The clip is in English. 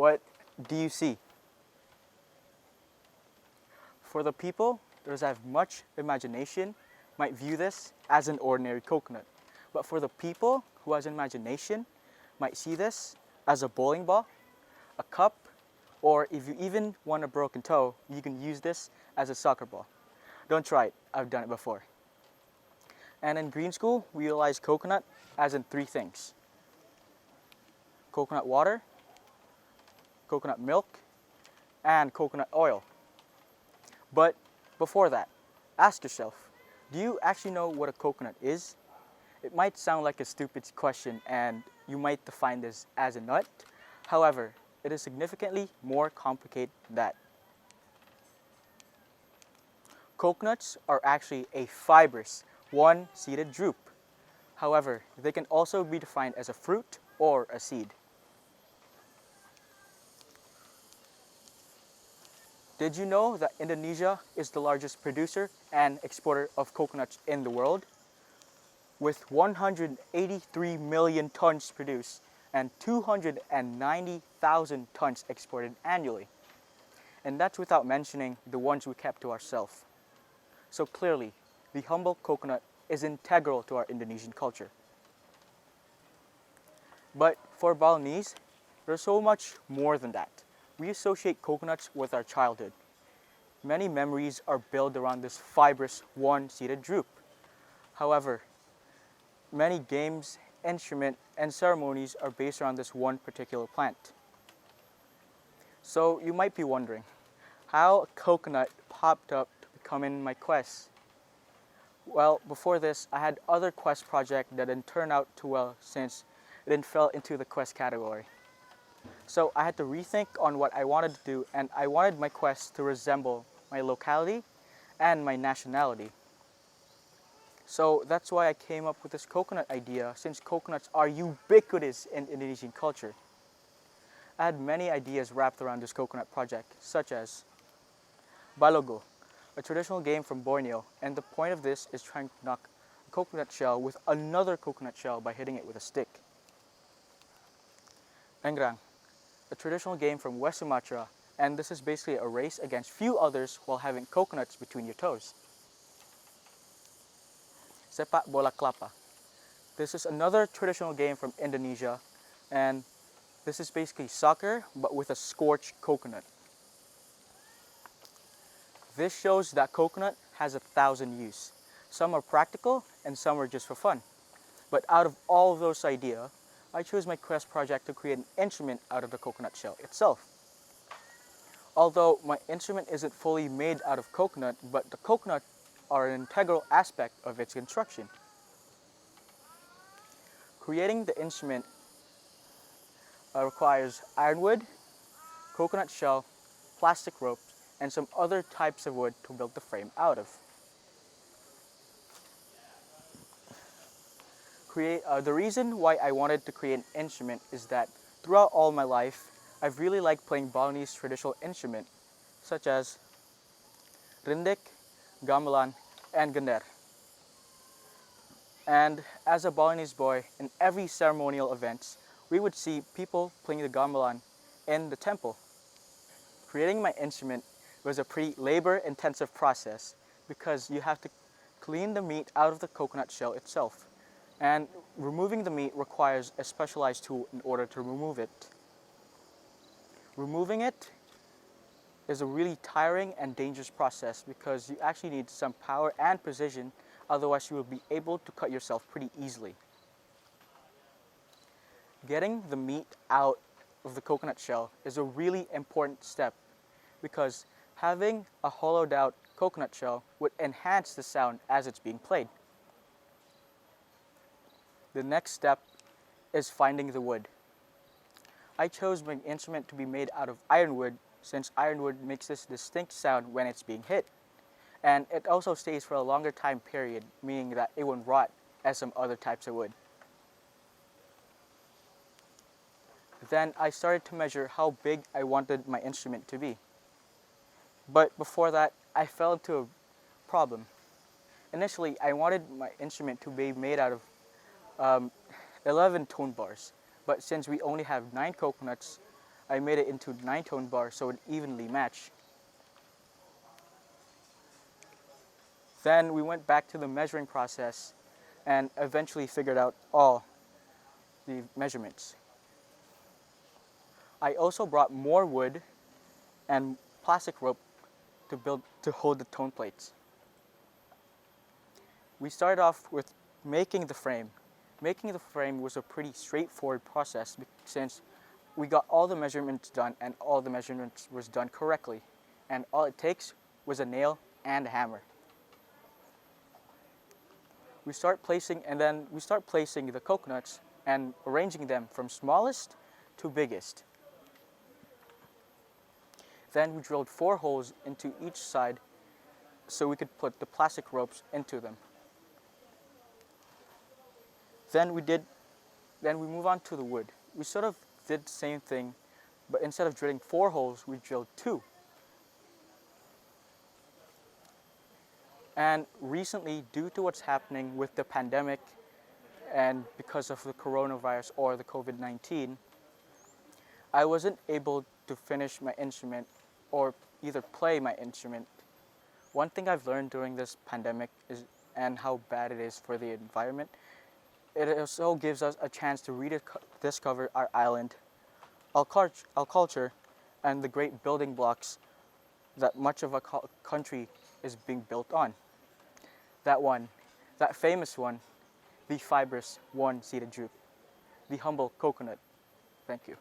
What do you see? For the people that have much imagination might view this as an ordinary coconut. But for the people who has imagination might see this as a bowling ball, a cup, or if you even want a broken toe, you can use this as a soccer ball. Don't try it, I've done it before. And in green school, we utilize coconut as in three things: coconut water, coconut milk, and coconut oil. But before that, ask yourself, do you actually know what a coconut is? It might sound like a stupid question and you might define this as a nut. However, it is significantly more complicated than that. Coconuts are actually a fibrous, one-seeded drupe. However, they can also be defined as a fruit or a seed. Did you know that Indonesia is the largest producer and exporter of coconuts in the world? With 183 million tons produced and 290,000 tons exported annually. And that's without mentioning the ones we kept to ourselves. So clearly, the humble coconut is integral to our Indonesian culture. But for Balinese, there's so much more than that. We associate coconuts with our childhood. Many memories are built around this fibrous, one-seeded drupe. However, many games, instruments, and ceremonies are based around this one particular plant. So you might be wondering, how a coconut popped up to become in my quest? Well, before this, I had other quest projects that didn't turn out too well since it didn't fall into the quest category. So I had to rethink on what I wanted to do, and I wanted my quest to resemble my locality and my nationality. So that's why I came up with this coconut idea, since coconuts are ubiquitous in Indonesian culture. I had many ideas wrapped around this coconut project, such as Balogo, a traditional game from Borneo, and the point of this is trying to knock a coconut shell with another coconut shell by hitting it with a stick. Engrang, a traditional game from West Sumatra, and this is basically a race against few others while having coconuts between your toes. Sepak bola kelapa. This is another traditional game from Indonesia, and this is basically soccer but with a scorched coconut. This shows that coconut has 1,000 uses. Some are practical and some are just for fun. But out of all of those ideas, I chose my quest project to create an instrument out of the coconut shell itself. Although my instrument isn't fully made out of coconut, but the coconut are an integral aspect of its construction. Creating the instrument requires ironwood, coconut shell, plastic ropes, and some other types of wood to build the frame out of. The reason why I wanted to create an instrument is that throughout all my life, I've really liked playing Balinese traditional instruments such as rindik, gamelan, and gender. And as a Balinese boy, in every ceremonial events, we would see people playing the gamelan in the temple. Creating my instrument was a pretty labor-intensive process because you have to clean the meat out of the coconut shell itself. And removing the meat requires a specialized tool in order to remove it. Removing it is a really tiring and dangerous process because you actually need some power and precision, otherwise you will be able to cut yourself pretty easily. Getting the meat out of the coconut shell is a really important step because having a hollowed out coconut shell would enhance the sound as it's being played. The next step is finding the wood. I chose my instrument to be made out of ironwood since ironwood makes this distinct sound when it's being hit. And it also stays for a longer time period, meaning that it won't rot as some other types of wood. Then I started to measure how big I wanted my instrument to be. But before that, I fell into a problem. Initially, I wanted my instrument to be made out of 11 tone bars, but since we only have 9 coconuts, I made it into 9-tone bar so it evenly matched. Then we went back to the measuring process and eventually figured out all the measurements. I also brought more wood and plastic rope to hold the tone plates. We started off with making the frame. Making the frame was a pretty straightforward process since we got all the measurements done and all the measurements was done correctly. And all it takes was a nail and a hammer. We start placing the coconuts and arranging them from smallest to biggest. Then we drilled 4 holes into each side so we could put the plastic ropes into them. Then we move on to the wood. We sort of did the same thing, but instead of drilling 4 holes, we drilled 2. And recently, due to what's happening with the pandemic and because of the coronavirus or the COVID-19, I wasn't able to finish my instrument or either play my instrument. One thing I've learned during this pandemic and how bad it is for the environment, it also gives us a chance to rediscover our island, our culture, and the great building blocks that much of our country is being built on. That famous one, the fibrous one-seeded drupe, the humble coconut. Thank you.